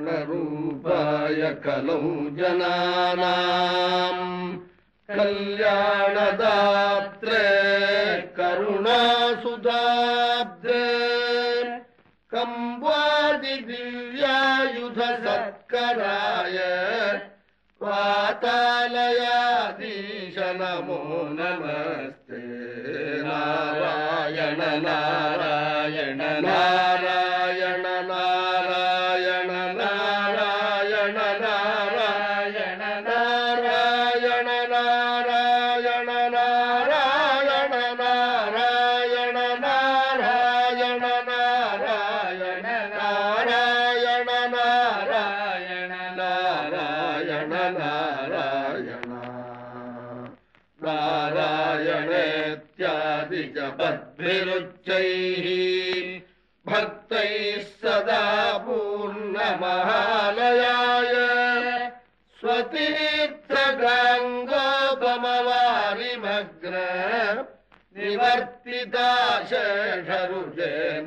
कल्याणरूपाय कलौ जनानां कल्याणदात्रे करुणासुधाब्धे कम्वादिदिव्यायुध सत्कराय वातालयाधीश नमो नमस्ते। नारायण नारायण नारायण नारायण नारायण नारायण नारायण नारायण नारायण नारायण नारायण नारायण नारायण नारायण नारायण नारायण नारायणेत्यादि जपद्भिरुच्चैः भक्तैः सदा पूर्णमहालयाय स्वतीर्थगाङ्गोपमवारिमग्र निवर्तिताशेषरुजे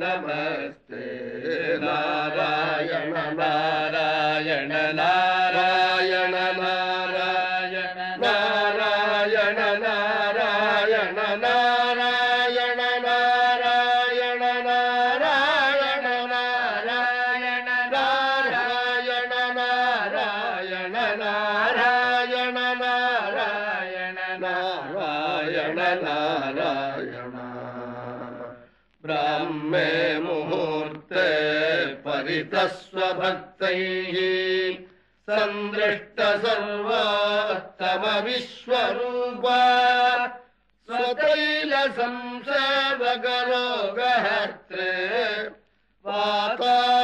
नमस्ते। नारायण नारायण नारायण नारायण नारायण नारायण नारायण नारायण नारायण नारायण नारायण नारायण नारायण नारायण नारायण नारायण ब्राह्मे मुहूर्ते परितस्व भक्तैः संदृष्ट सर्वोत्तम विश्वरूपा स्वतैल संसेवकरोगहर्त्रे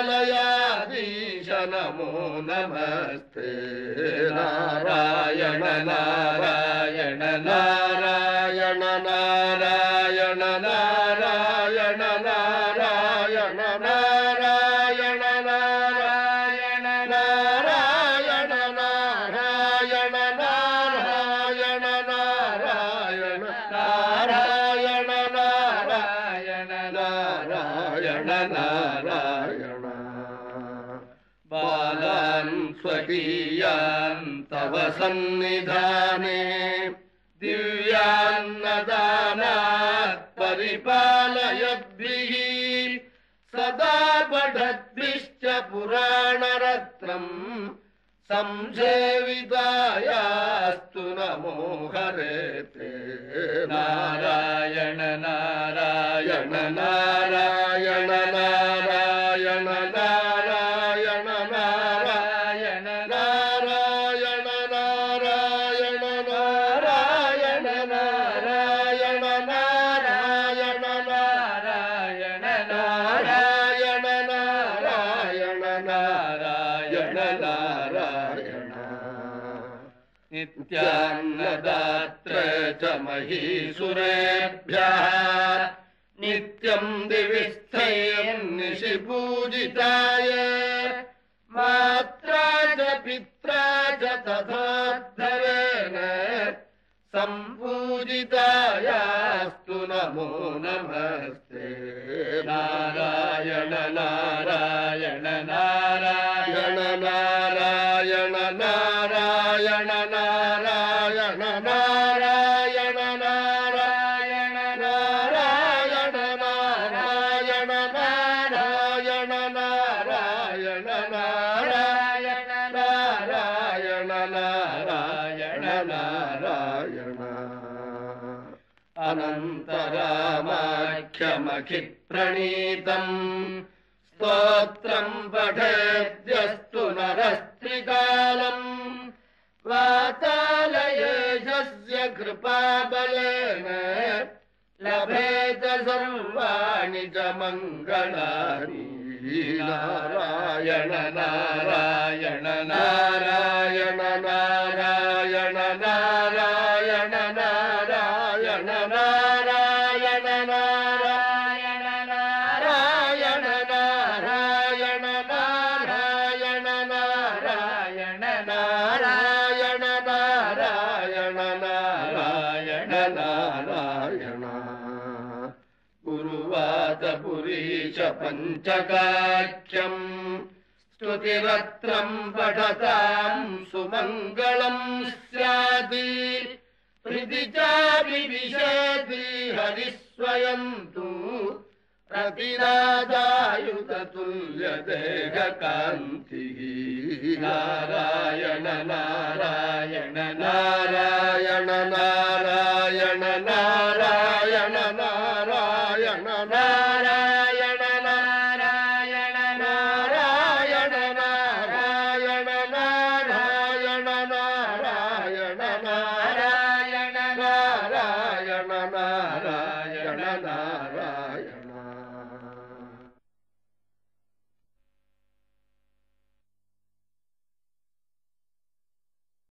वातालयाधीश नमो नमस्ते। नारायण नारायण नारायण नारायण नारायण नारायण नारायण नारायण नारायण नारायण नारायण नारायण नारायण नारायण नारायण नारायण बालान् स्वकीयान् तव सन्निधाने दिव्यान्नदानात् परिपालयद्भिः सदा पठद्भिश्च पुराणरत्नम् संसेवितायास्तु नमो हरेते। नारायण नारायण नारायण नारायण नारायण नारायण नारायण नारायण नारायण नारायण नारायण नारायण नारायण नारायण नारायण नारायण नित्यान्नदात्रे च महीसुरेभ्यः नित्यं दिवि स्थैर्निशि पूजिताय मात्रा च पित्रा च तथोद्धरेण सम्पूजितायास्तु नमो नमस्ते। नारायण नारायण नारायण नारायण नारायण नारायण नारायण नारायण नारायण नारायण नारायण नारायण नारायण नारायण नारायण नारायण अनन्तरामाख्यमखिप्रणीतम् स्तोत्रम् पठेद्यस्तु नरस्त्रिकालम् वातालयेशस्य कृपाबलेन लभेत सर्वाणि च मङ्गलानि। नारायण नारायण नारायण नारायण नारायण नारायण नारायण नारायण नारायण नारायण नारायण नारायण नारायण नारायण नारायण नारायण गुरुवादपुरीश पञ्चकाख्यम् स्तुतिरत्रं पठतां सुमङ्गलं स्यात् हृदि चाभिविशति हरिस्वयं तु प्रतिनादायुधतुल्यदेहकान्तिः नारायण नारायण नारायण नारायण नारायण